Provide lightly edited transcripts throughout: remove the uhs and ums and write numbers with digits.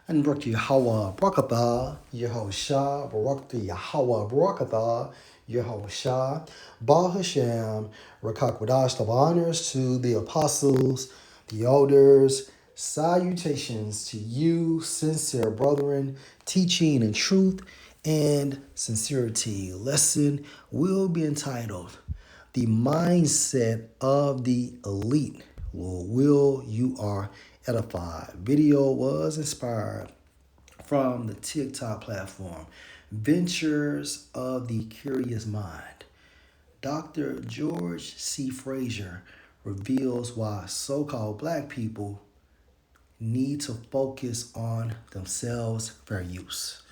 And Barak Yahweh Barakatah, Yehoshua, Barak Yahweh Barakatah, Yehoshua, Baal Hashem, Rakakwadash, of honors to the apostles, the elders, salutations to you, sincere brethren, teaching in truth and sincerity. Lesson will be entitled The Mindset of the Elite. Will you are edified. Video was inspired from the TikTok platform, Ventures of the Curious Mind. Dr. George C. Frazier reveals why so-called black people need to focus on themselves fair use.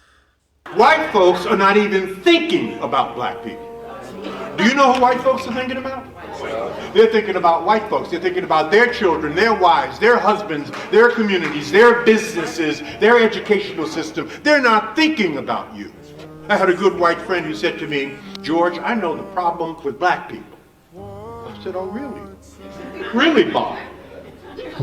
White folks are not even thinking about black people. Do you know who white folks are thinking about? They're thinking about white folks. They're thinking about their children, their wives, their husbands, their communities, their businesses, their educational system. They're not thinking about you. I had a good white friend who said to me, George, I know the problem with black people. I said, oh, really? Really, Bob?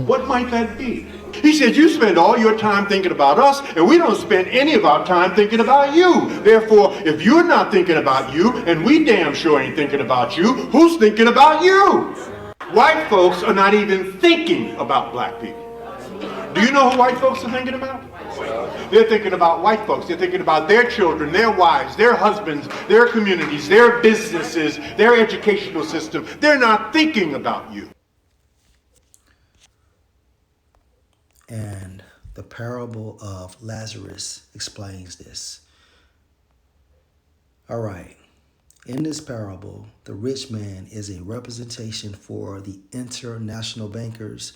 What might that be? He said, you spend all your time thinking about us, and we don't spend any of our time thinking about you. Therefore, if you're not thinking about you, and we damn sure ain't thinking about you, who's thinking about you? White folks are not even thinking about black people. Do you know who white folks are thinking about? They're thinking about white folks. They're thinking about their children, their wives, their husbands, their communities, their businesses, their educational system. They're not thinking about you. And the parable of Lazarus explains this. All right. In this parable, the rich man is a representation for the international bankers,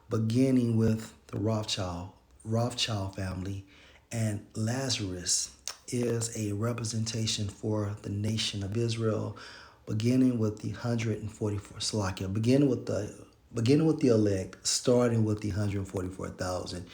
beginning with the Rothschild family, and Lazarus is a representation for the nation of Israel, beginning with the 144 Salakia, beginning with the elect, starting with the 144,000.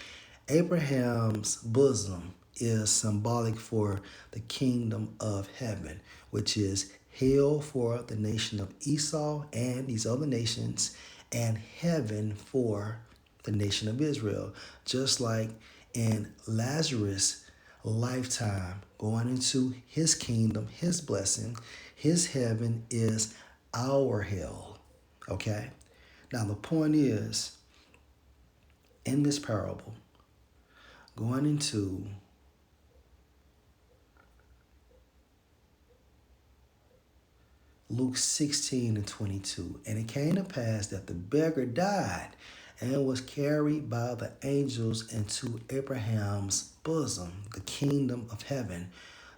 Abraham's bosom is symbolic for the kingdom of heaven, which is hell for the nation of Esau and these other nations, and heaven for the nation of Israel. Just like in Lazarus' lifetime, going into his kingdom, his blessing, his heaven is our hell. Okay? Now, the point is, in this parable, going into Luke 16 and 22, and it came to pass that the beggar died and was carried by the angels into Abraham's bosom, the kingdom of heaven.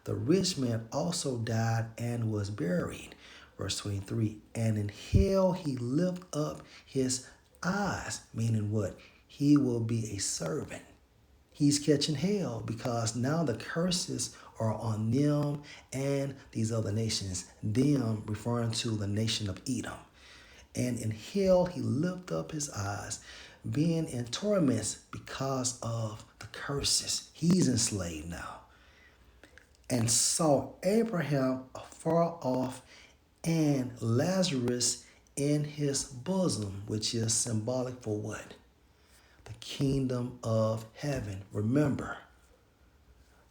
The rich man also died and was buried. Verse 23, and in hell he lift up his eyes, meaning what? He will be a servant. He's catching hell because now the curses are on them and these other nations, them referring to the nation of Edom. And in hell he lift up his eyes, being in torments because of the curses. He's enslaved now. And saw Abraham afar off and Lazarus in his bosom, which is symbolic for what? The kingdom of heaven. Remember,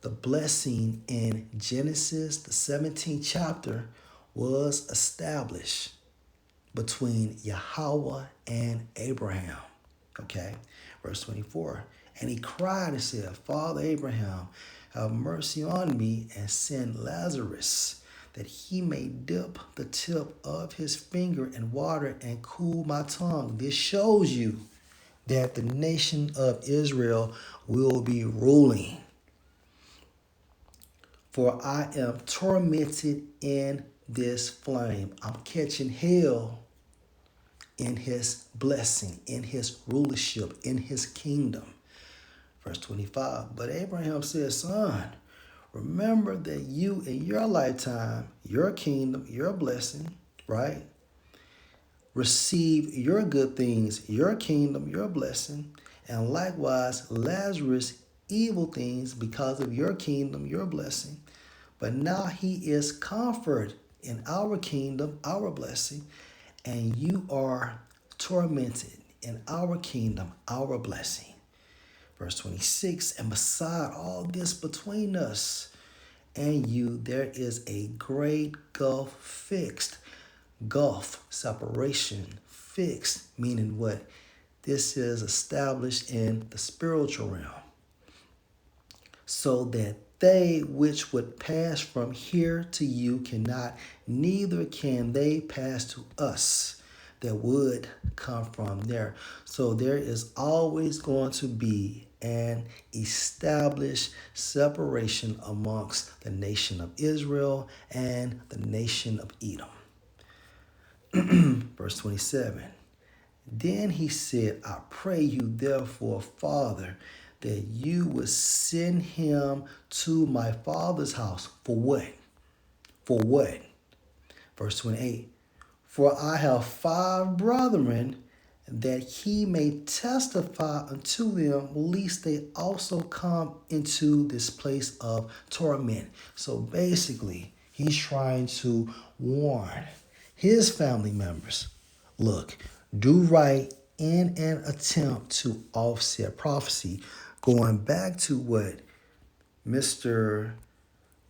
the blessing in Genesis, the 17th chapter, was established between Yahweh and Abraham. Okay, verse 24. And he cried and said, Father Abraham, have mercy on me and send Lazarus that he may dip the tip of his finger in water and cool my tongue. This shows you that the nation of Israel will be ruling. For I am tormented in this flame. I'm catching hell in his blessing, in his rulership, in his kingdom. Verse 25, but Abraham said, Son, remember that you in your lifetime, your kingdom, your blessing, right? Receive your good things, your kingdom, your blessing, and likewise Lazarus evil things because of your kingdom, your blessing. But now he is comfort in our kingdom, our blessing, and you are tormented in our kingdom, our blessing. Verse 26, and beside all this between us and you, there is a great gulf fixed. Gulf, separation, fixed, meaning what? This is established in the spiritual realm, so that they which would pass from here to you cannot, neither can they pass to us that would come from there. So there is always going to be an established separation amongst the nation of Israel and the nation of Edom. Verse 27. Then he said, I pray you therefore, Father, that you would send him to my father's house. For what? For what? Verse 28. For I have 5 brethren, that he may testify unto them, lest they also come into this place of torment. So basically, he's trying to warn his family members, look, do right in an attempt to offset prophecy. Going back to what Mr.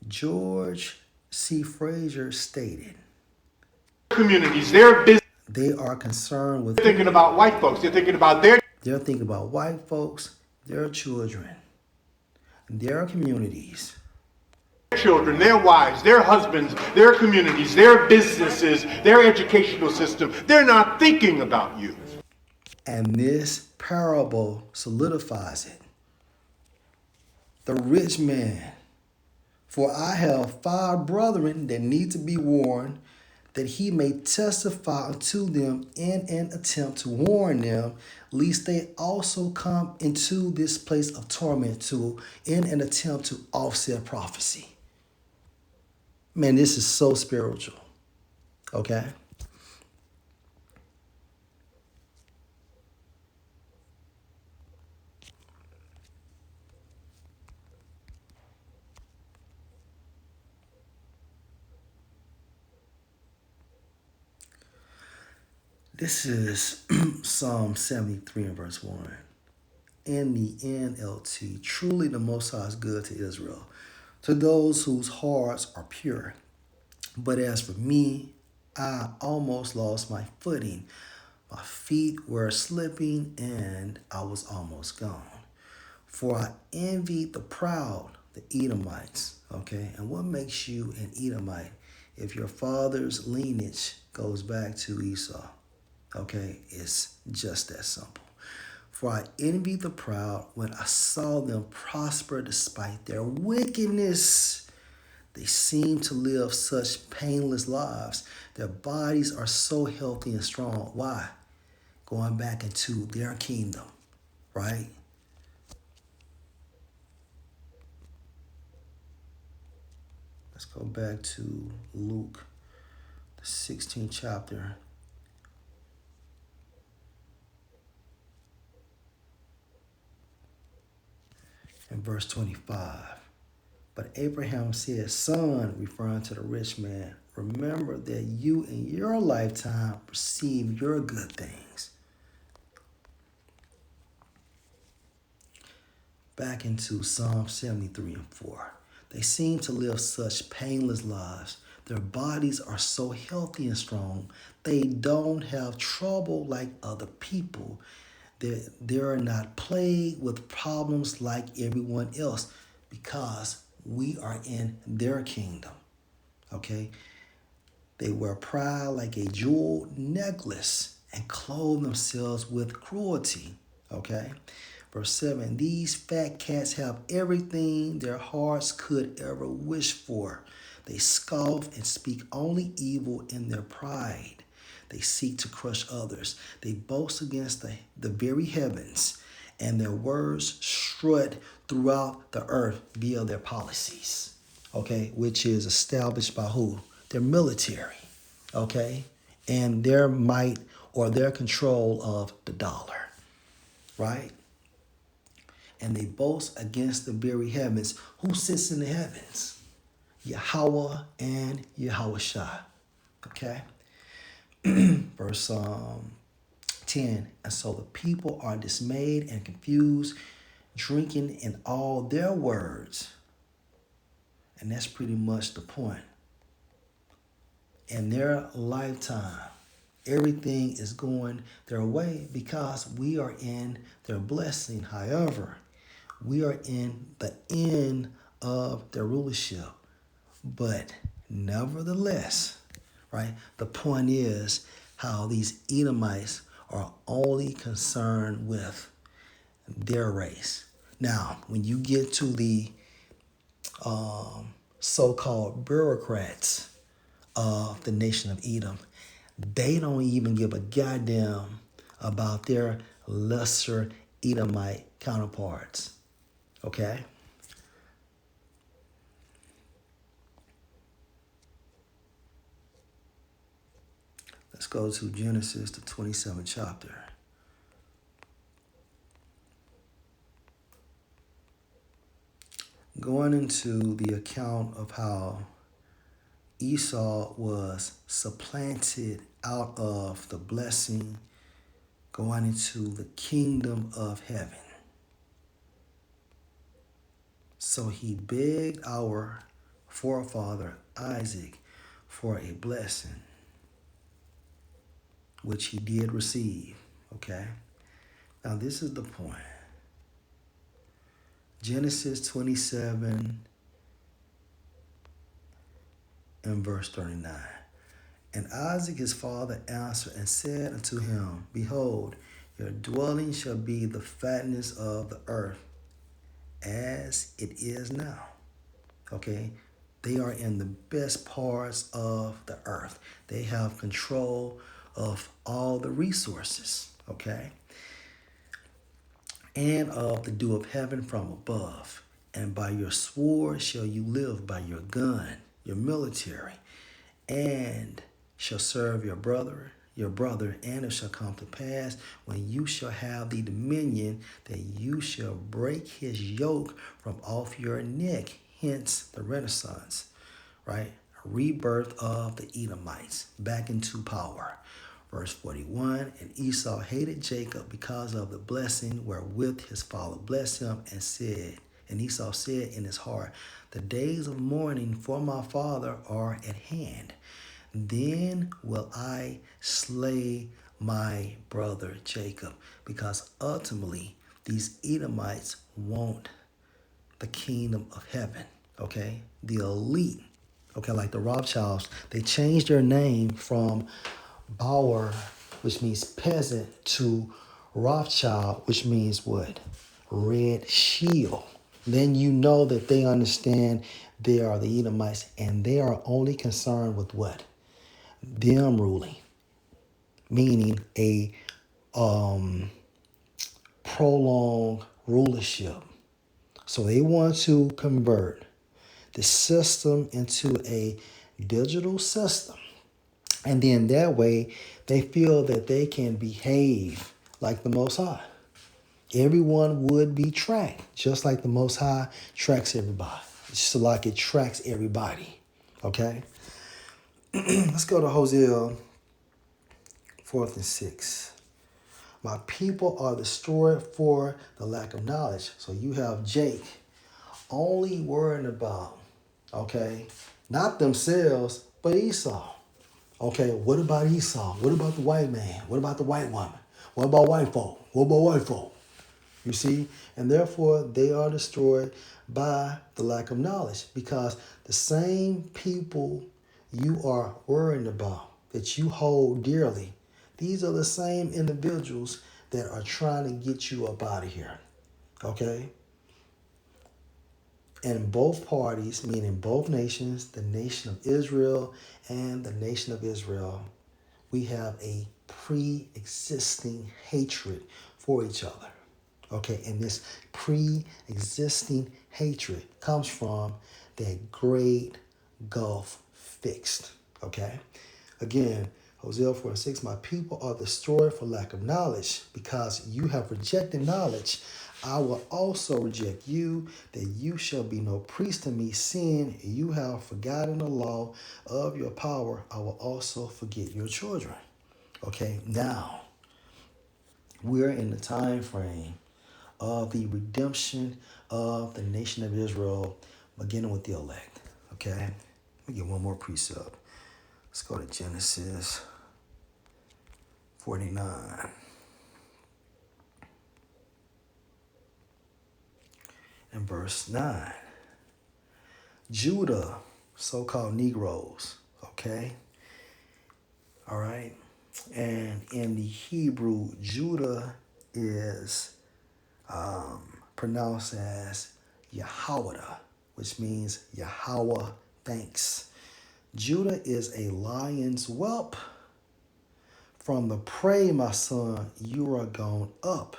George C. Fraser stated. Communities, their business. They are concerned with They're thinking about white folks. They're thinking about their They're thinking about white folks, their children, their communities. children, their wives, their husbands, their communities, their businesses, their educational system. They're not thinking about you. And this parable solidifies it. The rich man, for I have 5 brethren that need to be warned, that he may testify unto them in an attempt to warn them, lest they also come into this place of torment in an attempt to offset prophecy. Man, this is so spiritual. Okay? This is Psalm 73 and verse 1. In the NLT, truly the Most High is good to Israel, to those whose hearts are pure. But as for me, I almost lost my footing. My feet were slipping and I was almost gone. For I envied the proud, the Edomites. Okay, and what makes you an Edomite? If your father's lineage goes back to Esau. Okay, it's just that simple. For I envied the proud when I saw them prosper despite their wickedness. They seem to live such painless lives. Their bodies are so healthy and strong. Why? Going back into their kingdom, right? Let's go back to Luke, the 16th chapter. In verse 25. But Abraham said, Son, referring to the rich man, remember that you in your lifetime received your good things. Back into Psalm 73 and 4. They seem to live such painless lives. Their bodies are so healthy and strong. They don't have trouble like other people. They're not plagued with problems like everyone else because we are in their kingdom. Okay? They wear pride like a jeweled necklace and clothe themselves with cruelty. Okay? Verse 7, these fat cats have everything their hearts could ever wish for. They scoff and speak only evil in their pride. They seek to crush others. They boast against the very heavens, and their words strut throughout the earth via their policies, okay, which is established by who? Their military, okay, and their might or their control of the dollar, right? And they boast against the very heavens. Who sits in the heavens? Yahweh and Yahushua, okay? Verse 10, and so the people are dismayed and confused. drinking in all their words. And that's pretty much the point. In their lifetime, everything is going their way because we are in their blessing. However, we are in the end of their rulership. But nevertheless, right, the point is how these Edomites are only concerned with their race. Now, when you get to the so-called bureaucrats of the nation of Edom, they don't even give a goddamn about their lesser Edomite counterparts. Okay? Let's go to Genesis, the 27th chapter. Going into the account of how Esau was supplanted out of the blessing, going into the kingdom of heaven. So he begged our forefather Isaac for a blessing, which he did receive. Okay? Now this is the point. Genesis 27 and verse 39. And Isaac his father answered and said unto him, Behold, your dwelling shall be the fatness of the earth, as it is now. Okay? They are in the best parts of the earth. They have control of all the resources. Okay? And of the dew of heaven from above. And by your sword shall you live, by your gun, your military, and shall serve your brother, and it shall come to pass when you shall have the dominion that you shall break his yoke from off your neck. Hence the Renaissance, right? A rebirth of the Edomites back into power. Verse 41, and Esau hated Jacob because of the blessing wherewith his father blessed him, and Esau said in his heart, the days of mourning for my father are at hand. Then will I slay my brother Jacob, because ultimately these Edomites want the kingdom of heaven, okay? The elite, okay, like the Rothschilds, they changed their name from Bauer, which means peasant, to Rothschild, which means what? Red shield. Then you know that they understand they are the Edomites, and they are only concerned with what? Them ruling, meaning a prolonged rulership. So they want to convert the system into a digital system. And then that way, they feel that they can behave like the Most High. Everyone would be tracked, just like the Most High tracks everybody. Just like it tracks everybody. Okay? Let's go to Hosea 4 and 6. My people are destroyed for the lack of knowledge. So you have Jake only worrying about, okay, not themselves, but Esau. Okay, what about Esau? What about the white man? What about the white woman? What about white folk? What about white folk? You see? And therefore, they are destroyed by the lack of knowledge, because the same people you are worrying about, that you hold dearly, these are the same individuals that are trying to get you up out of here. Okay? And both parties, meaning both nations, the nation of Israel and the nation of Israel, we have a pre-existing hatred for each other. Okay, and this pre-existing hatred comes from that great gulf fixed. Okay? Again, Hosea 4:6, my people are destroyed for lack of knowledge, because you have rejected knowledge. I will also reject you, that you shall be no priest to me, seeing you have forgotten the law of your power. I will also forget your children. Okay, now we're in the time frame of the redemption of the nation of Israel, beginning with the elect. Okay? Let me get one more precept. Let's go to Genesis 49. And verse 9. Judah, so-called Negroes, okay? All right? And in the Hebrew, Judah is pronounced as Yahweh, which means Yahweh thanks. Judah is a lion's whelp. From the prey, my son, you are gone up.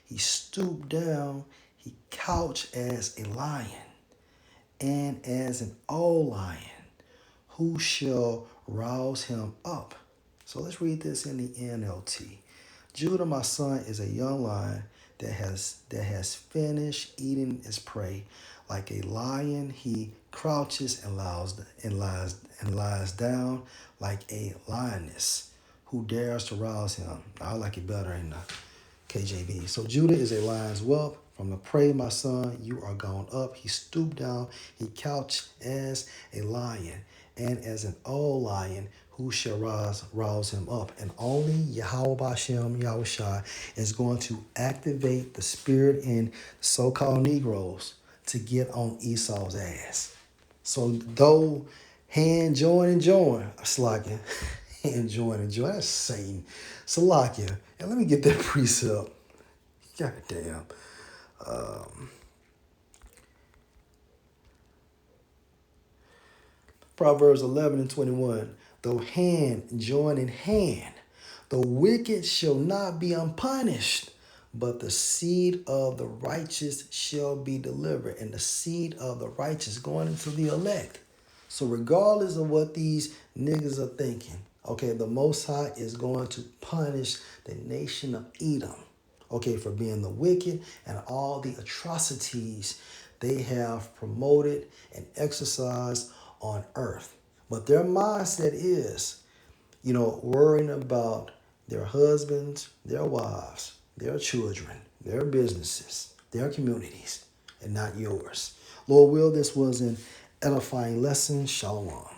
He stooped down, he couched as a lion, and as an old lion, who shall rouse him up? So let's read this in the NLT. Judah, my son, is a young lion that has finished eating his prey. Like a lion, he crouches and lies down like a lioness. Who dares to rouse him? I like it better in the KJV. So Judah is a lion's whelp. From the prey, my son, you are gone up. He stooped down. He couched as a lion. And as an old lion, who shall rouse him up? And only Yahweh Bashem, Yahushua, is going to activate the spirit in so-called Negroes to get on Esau's ass. So though hand join and join, Salakia, hand join and join, that's Satan. Salakia. And let me get that precept. God damn. Proverbs 11 and 21. Though hand join in hand, the wicked shall not be unpunished, but the seed of the righteous shall be delivered. And the seed of the righteous going into the elect. So regardless of what these niggas are thinking, okay, the Most High is going to punish the nation of Edom, okay, for being the wicked and all the atrocities they have promoted and exercised on earth. But their mindset is, worrying about their husbands, their wives, their children, their businesses, their communities, and not yours. Lord will, this was an edifying lesson. Shalom.